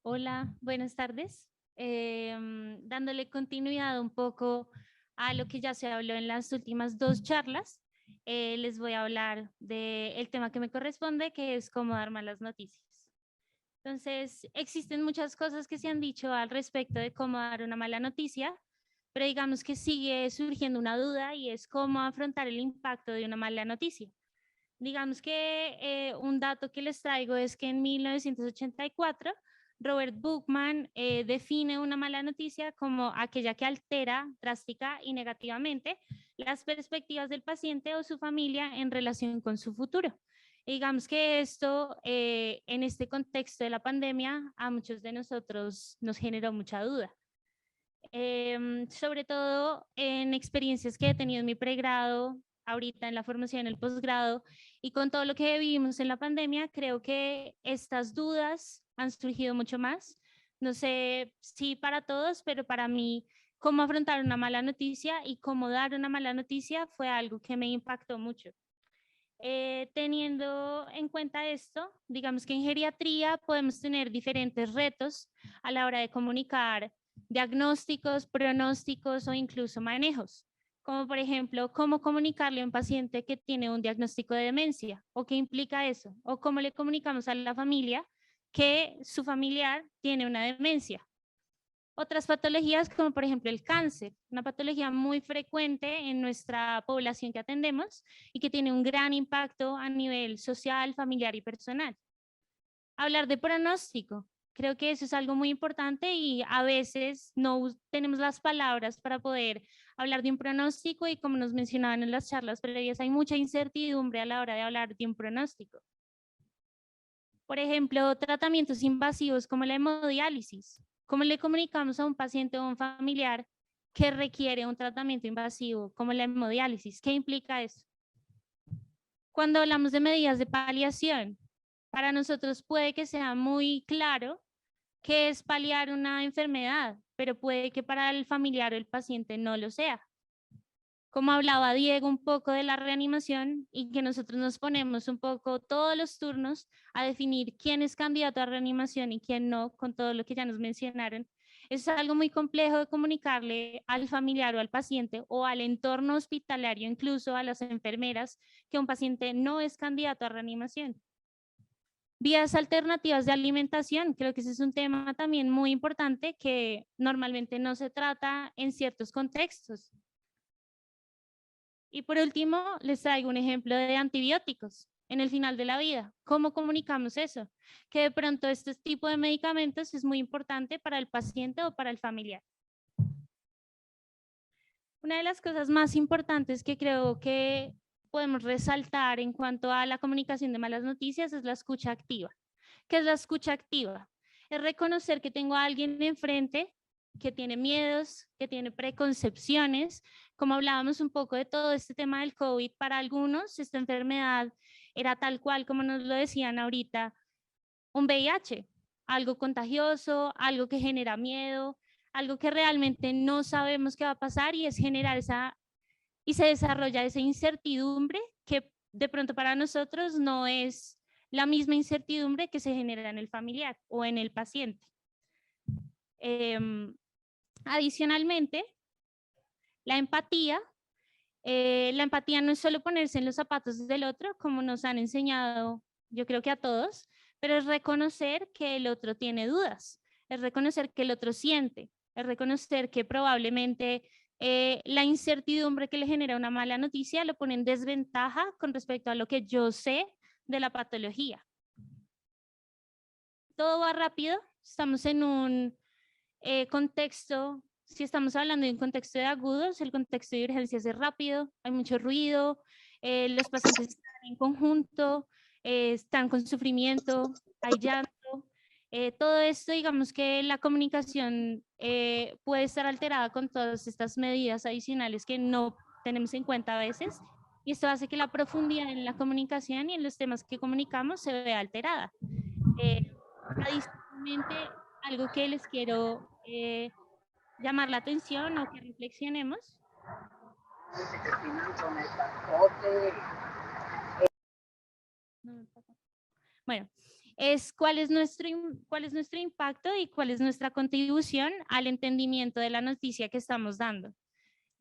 Hola, buenas tardes. Dándole continuidad un poco a lo que ya se habló en las últimas dos charlas, les voy a hablar del tema que me corresponde, que es cómo dar malas noticias. Entonces, existen muchas cosas que se han dicho al respecto de cómo dar una mala noticia, pero digamos que sigue surgiendo una duda y es cómo afrontar el impacto de una mala noticia. Digamos que un dato que les traigo es que en 1984 Robert Buchman define una mala noticia como aquella que altera drástica y negativamente las perspectivas del paciente o su familia en relación con su futuro. Y digamos que esto, en este contexto de la pandemia, a muchos de nosotros nos generó mucha duda. Sobre todo en experiencias que he tenido en mi pregrado, ahorita en la formación, en el posgrado, y con todo lo que vivimos en la pandemia, creo que estas dudas han surgido mucho más. No sé si para todos, pero para mí, cómo afrontar una mala noticia y cómo dar una mala noticia fue algo que me impactó mucho. Teniendo en cuenta esto, digamos que en geriatría podemos tener diferentes retos a la hora de comunicar diagnósticos, pronósticos o incluso manejos, como por ejemplo, cómo comunicarle a un paciente que tiene un diagnóstico de demencia o qué implica eso, o cómo le comunicamos a la familia que su familiar tiene una demencia. Otras patologías como por ejemplo el cáncer, una patología muy frecuente en nuestra población que atendemos y que tiene un gran impacto a nivel social, familiar y personal. Hablar de pronóstico, creo que eso es algo muy importante y a veces no tenemos las palabras para poder hablar de un pronóstico y como nos mencionaban en las charlas previas, hay mucha incertidumbre a la hora de hablar de un pronóstico. Por ejemplo, tratamientos invasivos como la hemodiálisis. ¿Cómo le comunicamos a un paciente o a un familiar que requiere un tratamiento invasivo como la hemodiálisis? ¿Qué implica eso? Cuando hablamos de medidas de paliación, para nosotros puede que sea muy claro qué es paliar una enfermedad, pero puede que para el familiar o el paciente no lo sea. Como hablaba Diego un poco de la reanimación y que nosotros nos ponemos un poco todos los turnos a definir quién es candidato a reanimación y quién no, con todo lo que ya nos mencionaron. Es algo muy complejo de comunicarle al familiar o al paciente o al entorno hospitalario, incluso a las enfermeras, que un paciente no es candidato a reanimación. Vías alternativas de alimentación, creo que ese es un tema también muy importante que normalmente no se trata en ciertos contextos. Y por último, les traigo un ejemplo de antibióticos en el final de la vida. ¿Cómo comunicamos eso? Que de pronto este tipo de medicamentos es muy importante para el paciente o para el familiar. Una de las cosas más importantes que creo que podemos resaltar en cuanto a la comunicación de malas noticias es la escucha activa. ¿Qué es la escucha activa? Es reconocer que tengo a alguien enfrente que tiene miedos, que tiene preconcepciones. Como hablábamos un poco de todo este tema del COVID, para algunos esta enfermedad era tal cual como nos lo decían ahorita, un VIH, algo contagioso, algo que genera miedo, algo que realmente no sabemos qué va a pasar y es generar esa, y se desarrolla esa incertidumbre que de pronto para nosotros no es la misma incertidumbre que se genera en el familiar o en el paciente. Adicionalmente, la empatía. La empatía no es solo ponerse en los zapatos del otro, como nos han enseñado, yo creo que a todos, pero es reconocer que el otro tiene dudas, es reconocer que el otro siente, es reconocer que probablemente la incertidumbre que le genera una mala noticia lo pone en desventaja con respecto a lo que yo sé de la patología. Todo va rápido, estamos en un contexto, si estamos hablando de un contexto de agudos, el contexto de urgencias es rápido, hay mucho ruido, los pacientes están en conjunto, están con sufrimiento, hay llanto. Todo esto, digamos que la comunicación puede estar alterada con todas estas medidas adicionales que no tenemos en cuenta a veces, y esto hace que la profundidad en la comunicación y en los temas que comunicamos se vea alterada. Adicionalmente, algo que les quiero llamar la atención o que reflexionemos. Bueno, es cuál es nuestro impacto y cuál es nuestra contribución al entendimiento de la noticia que estamos dando.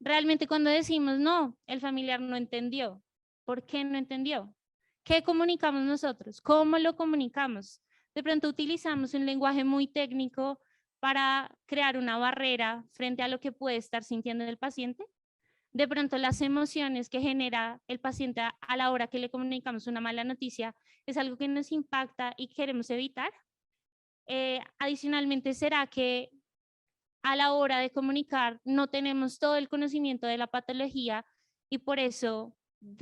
Realmente cuando decimos, no, el familiar no entendió, ¿por qué no entendió? ¿Qué comunicamos nosotros? ¿Cómo lo comunicamos? De pronto utilizamos un lenguaje muy técnico para crear una barrera frente a lo que puede estar sintiendo el paciente. De pronto las emociones que genera el paciente a la hora que le comunicamos una mala noticia es algo que nos impacta y queremos evitar. Adicionalmente, ¿será que a la hora de comunicar no tenemos todo el conocimiento de la patología y por eso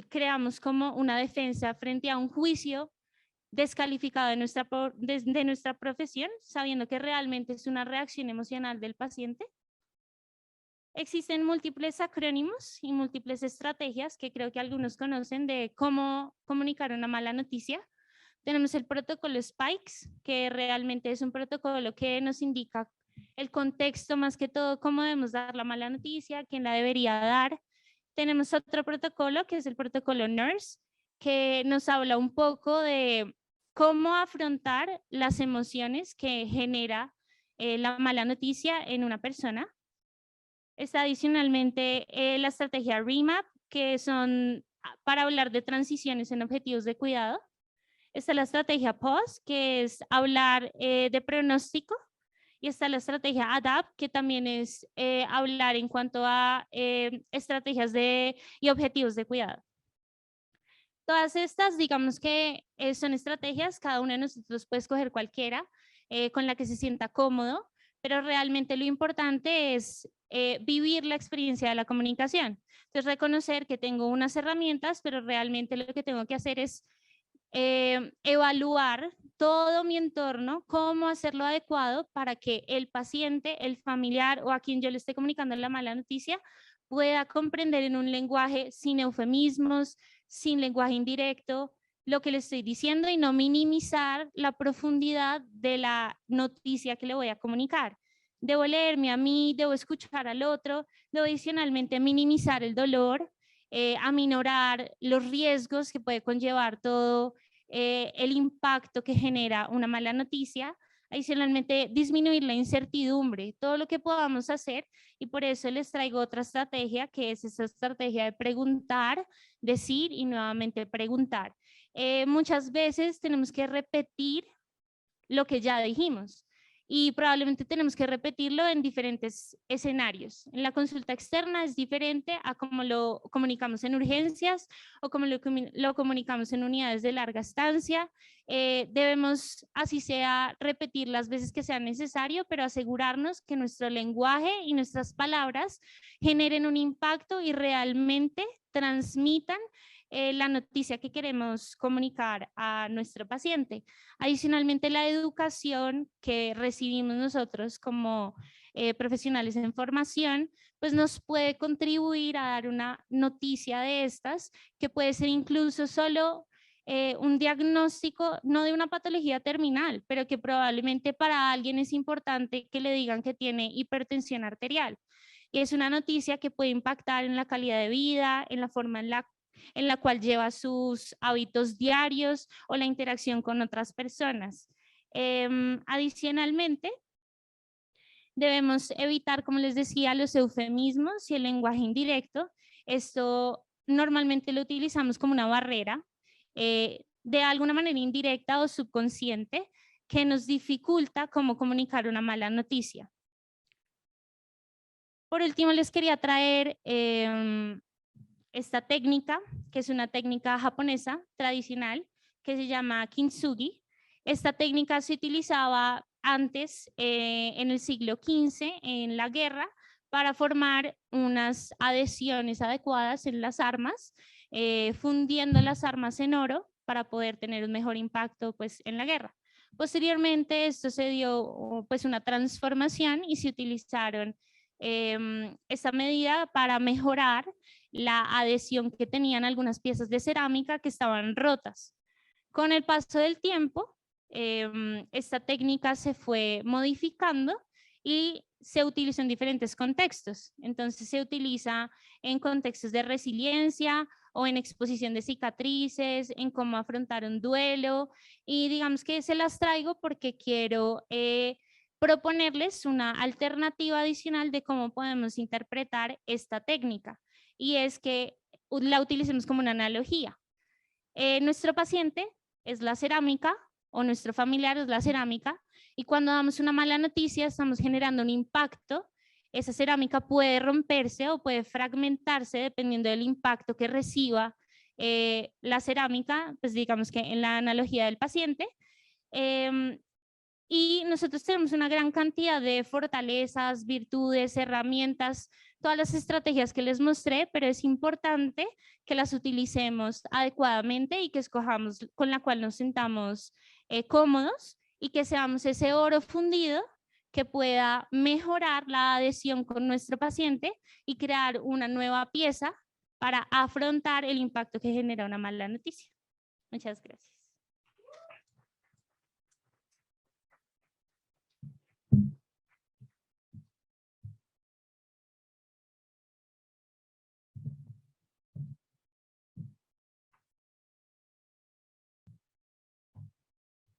creamos como una defensa frente a un juicio descalificado de nuestra profesión, sabiendo que realmente es una reacción emocional del paciente? Existen múltiples acrónimos y múltiples estrategias que creo que algunos conocen de cómo comunicar una mala noticia. Tenemos el protocolo Spikes, que realmente es un protocolo que nos indica el contexto, más que todo, cómo debemos dar la mala noticia, quién la debería dar. Tenemos otro protocolo, que es el protocolo NURSE, que nos habla un poco de cómo afrontar las emociones que genera la mala noticia en una persona. Está adicionalmente la estrategia REMAP, que son para hablar de transiciones en objetivos de cuidado. Está la estrategia POS, que es hablar de pronóstico. Y está la estrategia ADAPT, que también es hablar en cuanto a estrategias y objetivos de cuidado. Todas estas, digamos que son estrategias, cada uno de nosotros puede escoger cualquiera con la que se sienta cómodo, pero realmente lo importante es vivir la experiencia de la comunicación. Entonces, reconocer que tengo unas herramientas, pero realmente lo que tengo que hacer es evaluar todo mi entorno, cómo hacerlo adecuado para que el paciente, el familiar o a quien yo le esté comunicando la mala noticia pueda comprender en un lenguaje sin eufemismos, sin lenguaje indirecto, lo que le estoy diciendo y no minimizar la profundidad de la noticia que le voy a comunicar. Debo leerme a mí, debo escuchar al otro, debo adicionalmente minimizar el dolor, aminorar los riesgos que puede conllevar todo el impacto que genera una mala noticia, adicionalmente disminuir la incertidumbre, todo lo que podamos hacer, y por eso les traigo otra estrategia, que es esa estrategia de preguntar, decir y nuevamente preguntar. Muchas veces tenemos que repetir lo que ya dijimos y probablemente tenemos que repetirlo en diferentes escenarios. En la consulta externa es diferente a cómo lo comunicamos en urgencias o cómo lo comunicamos en unidades de larga estancia. Debemos, así sea, repetir las veces que sea necesario, pero asegurarnos que nuestro lenguaje y nuestras palabras generen un impacto y realmente transmitan la noticia que queremos comunicar a nuestro paciente. Adicionalmente, la educación que recibimos nosotros como profesionales en formación, pues nos puede contribuir a dar una noticia de estas, que puede ser incluso solo un diagnóstico, no de una patología terminal, pero que probablemente para alguien es importante que le digan que tiene hipertensión arterial. Y es una noticia que puede impactar en la calidad de vida, en la forma en la cual lleva sus hábitos diarios o la interacción con otras personas. Adicionalmente, debemos evitar, como les decía, los eufemismos y el lenguaje indirecto. Esto normalmente lo utilizamos como una barrera, de alguna manera indirecta o subconsciente, que nos dificulta cómo comunicar una mala noticia. Por último, les quería traer esta técnica, que es una técnica japonesa tradicional, que se llama kintsugi. Esta técnica se utilizaba antes, en el siglo XV, en la guerra, para formar unas adhesiones adecuadas en las armas, fundiendo las armas en oro para poder tener un mejor impacto, pues, en la guerra. Posteriormente, esto se dio, pues, una transformación y se utilizaron esta medida para mejorar la adhesión que tenían algunas piezas de cerámica que estaban rotas. Con el paso del tiempo, esta técnica se fue modificando y se utilizó en diferentes contextos. Entonces se utiliza en contextos de resiliencia o en exposición de cicatrices, en cómo afrontar un duelo, y digamos que se las traigo porque quiero proponerles una alternativa adicional de cómo podemos interpretar esta técnica, y es que la utilicemos como una analogía. Nuestro paciente es la cerámica o nuestro familiar es la cerámica, y cuando damos una mala noticia estamos generando un impacto. Esa cerámica puede romperse o puede fragmentarse dependiendo del impacto que reciba la cerámica, pues digamos que en la analogía del paciente. Y nosotros tenemos una gran cantidad de fortalezas, virtudes, herramientas, todas las estrategias que les mostré, pero es importante que las utilicemos adecuadamente y que escojamos con la cual nos sintamos cómodos, y que seamos ese oro fundido que pueda mejorar la adhesión con nuestro paciente y crear una nueva pieza para afrontar el impacto que genera una mala noticia. Muchas gracias.